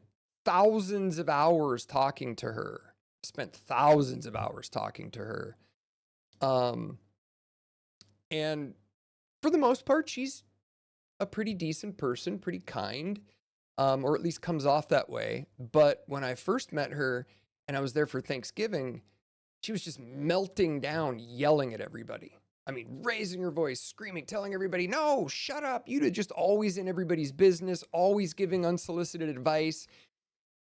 S1: thousands of hours talking to her. And for the most part, she's a pretty decent person, pretty kind, or at least comes off that way. But when I first met her and I was there for Thanksgiving, she was just melting down, yelling at everybody. I mean, raising her voice, screaming, telling everybody, no, shut up. You're just always in everybody's business, always giving unsolicited advice.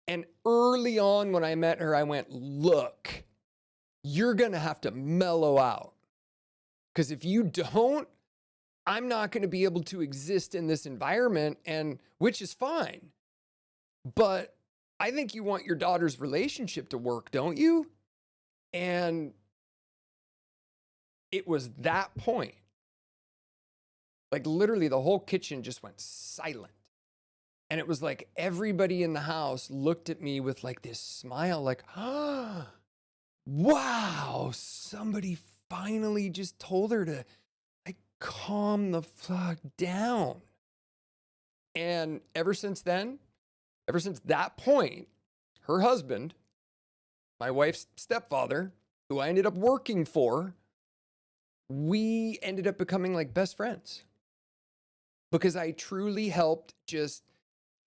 S1: And early on when I met her, I went, look, you're going to have to mellow out. Because if you don't, I'm not going to be able to exist in this environment, and which is fine. But I think you want your daughter's relationship to work, don't you? And it was that point. Like literally the whole kitchen just went silent. And it was like everybody in the house looked at me with like this smile, like, oh, wow, somebody finally just told her to like calm the fuck down. And ever since that point, her husband, my wife's stepfather, who I ended up working for, we ended up becoming like best friends. Because I truly helped just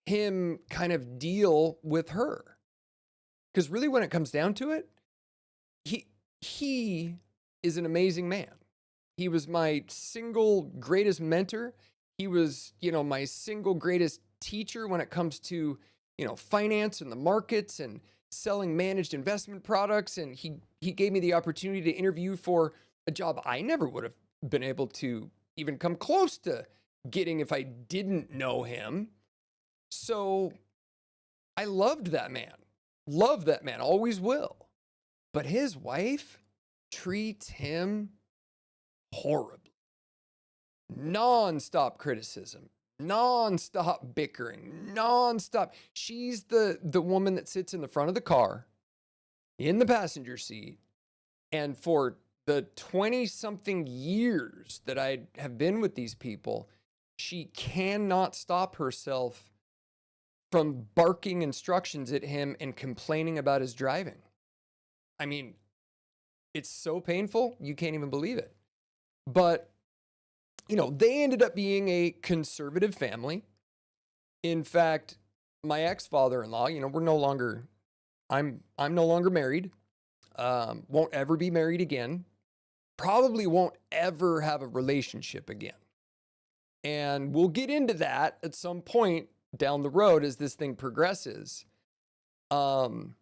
S1: him kind of deal with her. Because really when it comes down to it, he is an amazing man. He was my single greatest mentor. He was, my single greatest teacher when it comes to, finance and the markets and selling managed investment products. And he gave me the opportunity to interview for a job I never would have been able to even come close to getting if I didn't know him. So I loved that man, always will. But his wife treats him horribly. Non-stop criticism, non-stop bickering, non-stop. She's the woman that sits in the front of the car, in the passenger seat, and for the 20-something years that I have been with these people, she cannot stop herself from barking instructions at him and complaining about his driving. I mean, it's so painful, you can't even believe it. But, they ended up being a conservative family. In fact, my ex-father-in-law, I'm no longer married, won't ever be married again, probably won't ever have a relationship again. And we'll get into that at some point down the road as this thing progresses. But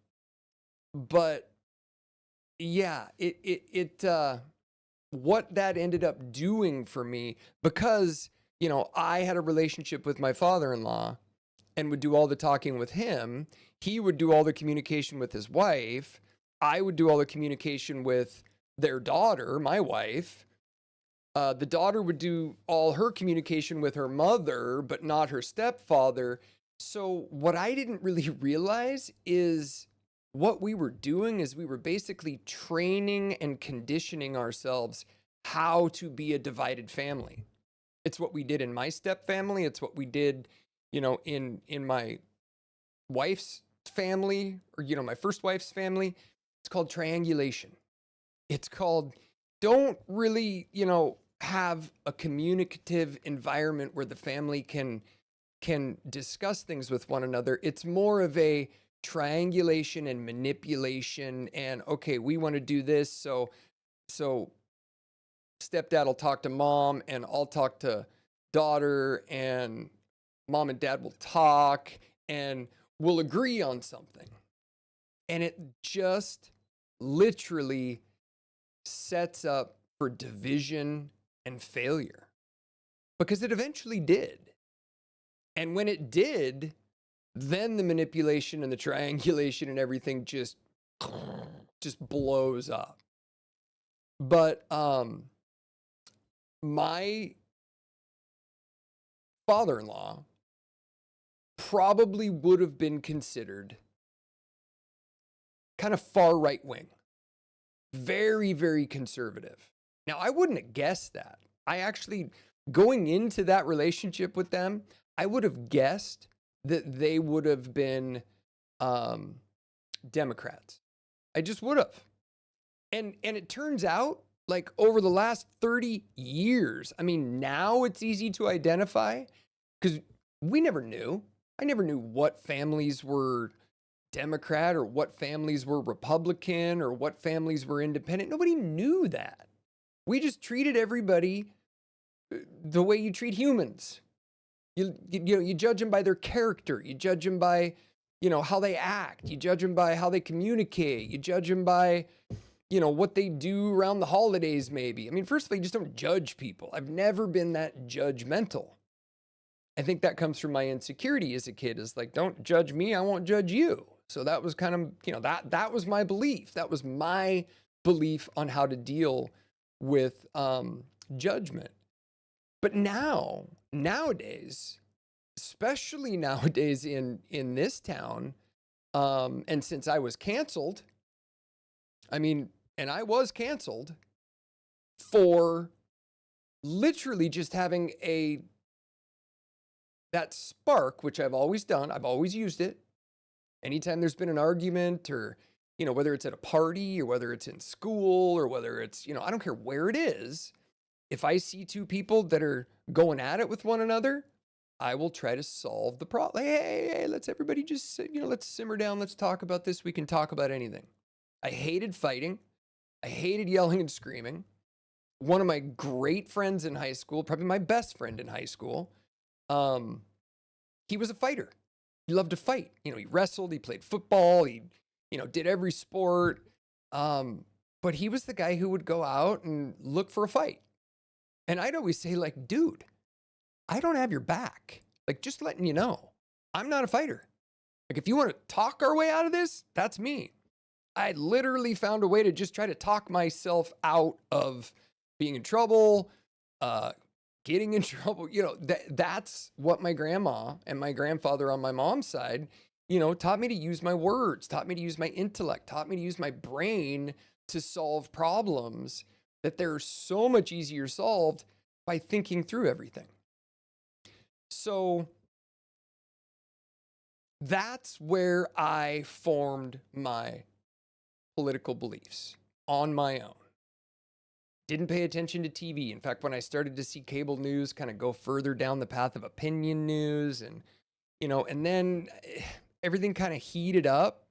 S1: yeah, what that ended up doing for me, because, I had a relationship with my father-in-law and would do all the talking with him. He would do all the communication with his wife. I would do all the communication with their daughter, my wife. The daughter would do all her communication with her mother, but not her stepfather. So what I didn't really realize is what we were doing is we were basically training and conditioning ourselves how to be a divided family. It's what we did in my step family. It's what we did, in my wife's family, or, my first wife's family, it's called triangulation. It's called, don't really, have a communicative environment where the family can discuss things with one another. It's more of a triangulation and manipulation, and okay, we want to do this, so stepdad will talk to mom, and I'll talk to daughter, and mom and dad will talk, and we'll agree on something. And it just literally sets up for division and failure, because it eventually did. And when it did, then the manipulation and the triangulation and everything just blows up. But my father-in-law probably would have been considered kind of far right-wing, very, very conservative. Now, I wouldn't have guessed that. I actually, going into that relationship with them, I would have guessed that they would have been Democrats. I just would have. And it turns out, like, over the last 30 years, I mean, now it's easy to identify, because we never knew. I never knew what families were Democrat or what families were Republican or what families were independent. Nobody knew that. We just treated everybody the way you treat humans. You judge them by their character. You judge them by, how they act. You judge them by how they communicate. You judge them by, what they do around the holidays, maybe. I mean, first of all, you just don't judge people. I've never been that judgmental. I think that comes from my insecurity as a kid, is like, don't judge me, I won't judge you. So that was kind of, that was my belief. That was my belief on how to deal with judgment. But nowadays, especially nowadays in this town, and since I was canceled, and I was canceled for literally just having that spark, which I've always done. I've always used it. Anytime there's been an argument, or, whether it's at a party or whether it's in school or whether it's, I don't care where it is. If I see two people that are going at it with one another, I will try to solve the problem. Hey, let's everybody just sit, let's simmer down. Let's talk about this. We can talk about anything. I hated fighting. I hated yelling and screaming. One of my great friends in high school, probably my best friend in high school, he was a fighter. He loved to fight. He wrestled, he played football, he, did every sport. But he was the guy who would go out and look for a fight. And I'd always say, like, dude, I don't have your back. Like, just letting you know, I'm not a fighter. Like, if you want to talk our way out of this, that's me. I literally found a way to just try to talk myself out of being in trouble, getting in trouble. That's what my grandma and my grandfather on my mom's side, taught me to use my words, taught me to use my intellect, taught me to use my brain to solve problems that they're so much easier solved by thinking through everything. So that's where I formed my political beliefs on my own. Didn't pay attention to TV. In fact, when I started to see cable news kind of go further down the path of opinion news, and, and then everything kind of heated up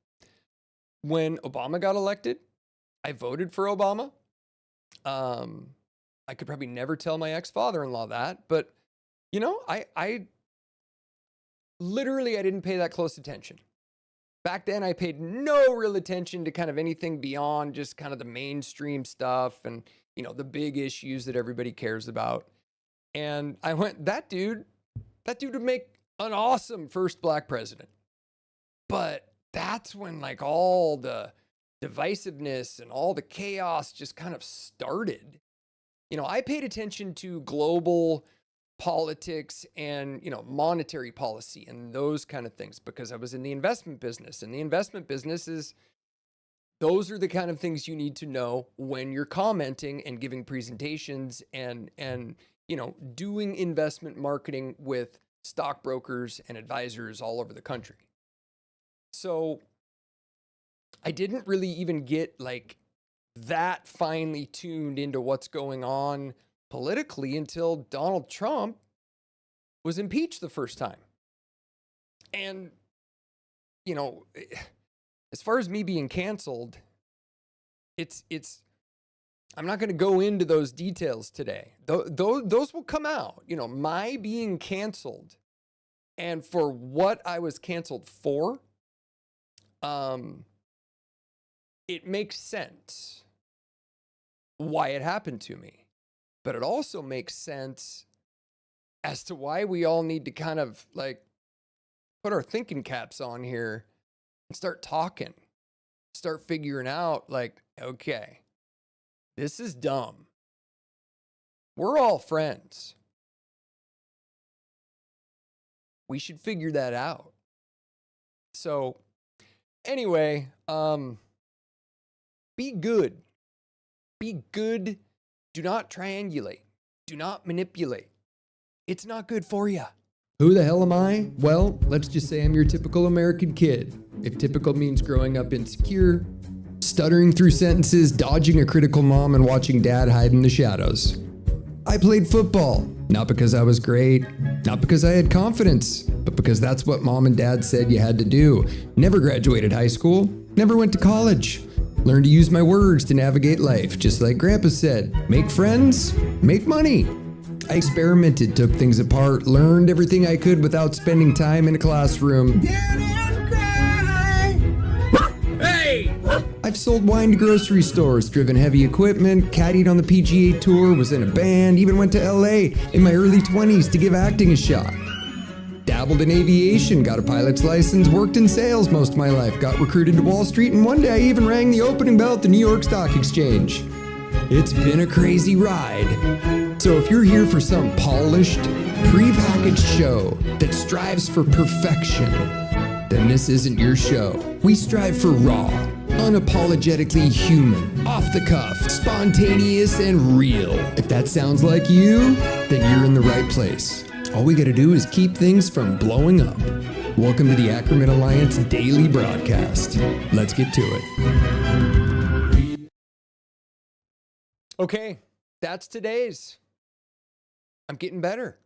S1: when Obama got elected. I voted for Obama. I could probably never tell my ex-father-in-law that, but, I literally, I didn't pay that close attention. Back then, I paid no real attention to kind of anything beyond just kind of the mainstream stuff and, the big issues that everybody cares about. And I went, that dude would make an awesome first black president. But that's when, like, all the divisiveness and all the chaos just kind of started. I paid attention to global politics and, monetary policy and those kind of things because I was in the investment business, and the investment business those are the kind of things you need to know when you're commenting and giving presentations and, doing investment marketing with stockbrokers and advisors all over the country.
S2: So I didn't really even get like that finely tuned into what's going on politically until Donald Trump was impeached the first time. And, as far as me being canceled, it's I'm not going to go into those details today. Those will come out. My being canceled and for what I was canceled for, it makes sense why it happened to me. But it also makes sense as to why we all need to kind of like put our thinking caps on here and start talking, start figuring out like, okay, this is dumb. We're all friends. We should figure that out. So anyway, be good. Be good. Do not triangulate. Do not manipulate. It's not good for you.
S1: Who the hell am I? Well, let's just say I'm your typical American kid. If typical means growing up insecure, stuttering through sentences, dodging a critical mom, and watching dad hide in the shadows. I played football, not because I was great, not because I had confidence, but because that's what mom and dad said you had to do. Never graduated high school, never went to college. Learned to use my words to navigate life, just like Grandpa said. Make friends, make money. I experimented, took things apart, learned everything I could without spending time in a classroom.
S2: Hey!
S1: I've sold wine to grocery stores, driven heavy equipment, caddied on the PGA Tour, was in a band, even went to LA in my early 20s to give acting a shot. Dabbled in aviation, got a pilot's license, worked in sales most of my life, got recruited to Wall Street, and one day I even rang the opening bell at the New York Stock Exchange. It's been a crazy ride. So if you're here for some polished, prepackaged show that strives for perfection, then this isn't your show. We strive for raw, unapologetically human, off the cuff, spontaneous, and real. If that sounds like you, then you're in the right place. All we gotta do is keep things from blowing up. Welcome to the Ackerman Alliance Daily Broadcast. Let's get to it.
S2: Okay, that's today's. I'm getting better.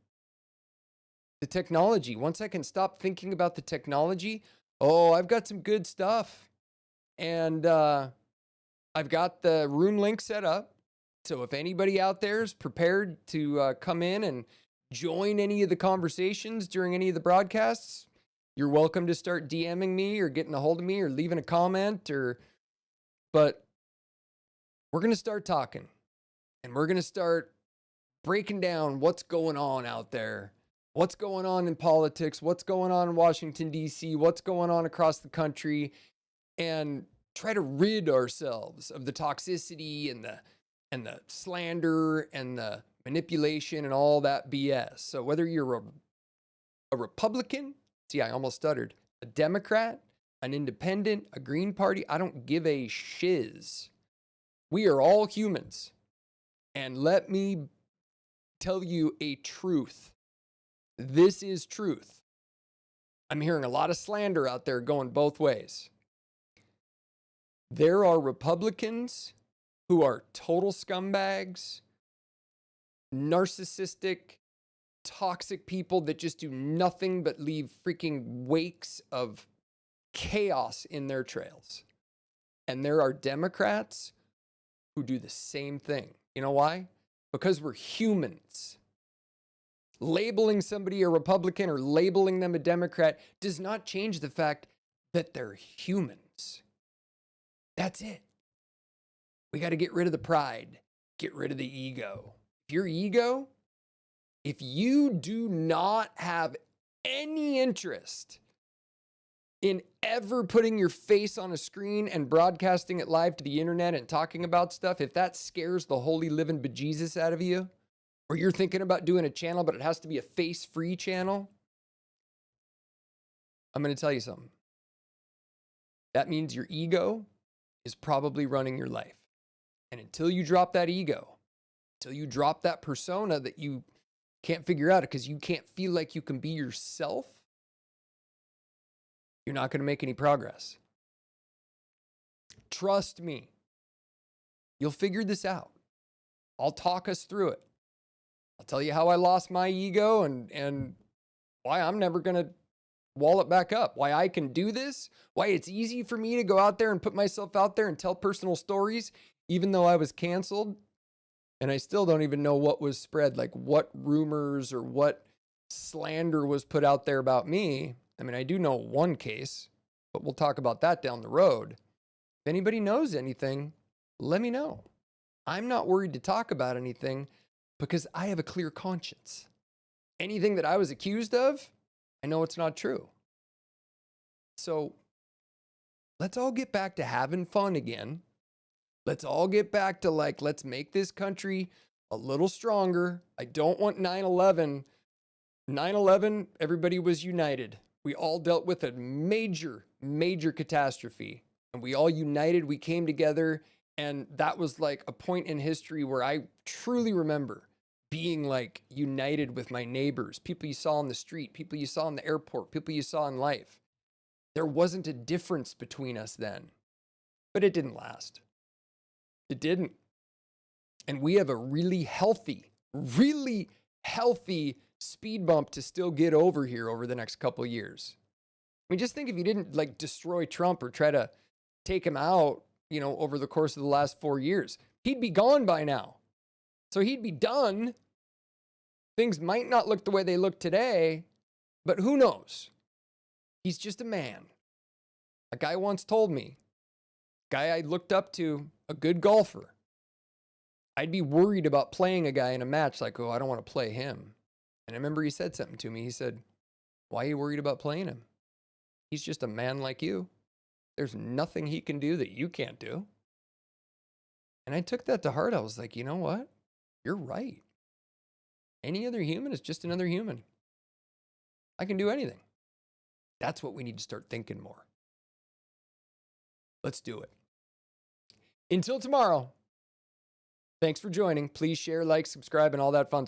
S2: The technology, once I can stop thinking about the technology, I've got some good stuff. And I've got the room link set up. So if anybody out there is prepared to come in and join any of the conversations during any of the broadcasts, you're welcome to start DMing me or getting a hold of me or leaving a comment. But we're going to start talking. And we're going to start breaking down what's going on out there. What's going on in politics? What's going on in Washington, D.C.? What's going on across the country? And try to rid ourselves of the toxicity and the slander and the manipulation and all that BS. So whether you're a Republican, see, I almost stuttered, a Democrat, an independent, a Green Party, I don't give a shiz. We are all humans. And let me tell you a truth. This is truth. I'm hearing a lot of slander out there going both ways. There are Republicans who are total scumbags, narcissistic, toxic people that just do nothing but leave freaking wakes of chaos in their trails. And there are Democrats who do the same thing. You know why? Because we're humans. Labeling somebody a Republican or labeling them a Democrat does not change the fact that they're humans. That's it. We got to get rid of the pride, get rid of the ego. Your ego, if you do not have any interest in ever putting your face on a screen and broadcasting it live to the internet and talking about stuff, if that scares the holy living bejesus out of you, or you're thinking about doing a channel, but it has to be a face-free channel, I'm going to tell you something. That means your ego is probably running your life. And until you drop that ego, until you drop that persona that you can't figure out because you can't feel like you can be yourself, you're not going to make any progress. Trust me. You'll figure this out. I'll talk us through it. I'll tell you how I lost my ego and why I'm never going to wall it back up, why I can do this, why it's easy for me to go out there and put myself out there and tell personal stories, even though I was canceled. And I still don't even know what was spread, like what rumors or what slander was put out there about me. I mean, I do know one case, but we'll talk about that down the road. If anybody knows anything, let me know. I'm not worried to talk about anything because I have a clear conscience. Anything that I was accused of, I know it's not true. So let's all get back to having fun again. Let's all get back to let's make this country a little stronger. I don't want 9/11. 9/11, everybody was united. We all dealt with a major, major catastrophe. And we all united, we came together. And that was like a point in history where I truly remember being united with my neighbors, people you saw on the street, people you saw in the airport, people you saw in life. There wasn't a difference between us then, but it didn't last. It didn't. And we have a really healthy speed bump to still get over here over the next couple of years. I mean, just think if you didn't destroy Trump or try to take him out, over the course of the last 4 years, he'd be gone by now. So he'd be done. Things might not look the way they look today, but who knows? He's just a man. A guy once told me, a guy I looked up to, a good golfer, I'd be worried about playing a guy in a match I don't want to play him. And I remember he said something to me. He said, why are you worried about playing him? He's just a man like you. There's nothing he can do that you can't do. And I took that to heart. I was like, you know what? You're right. Any other human is just another human. I can do anything. That's what we need to start thinking more. Let's do it. Until tomorrow, thanks for joining. Please share, like, subscribe, and all that fun stuff.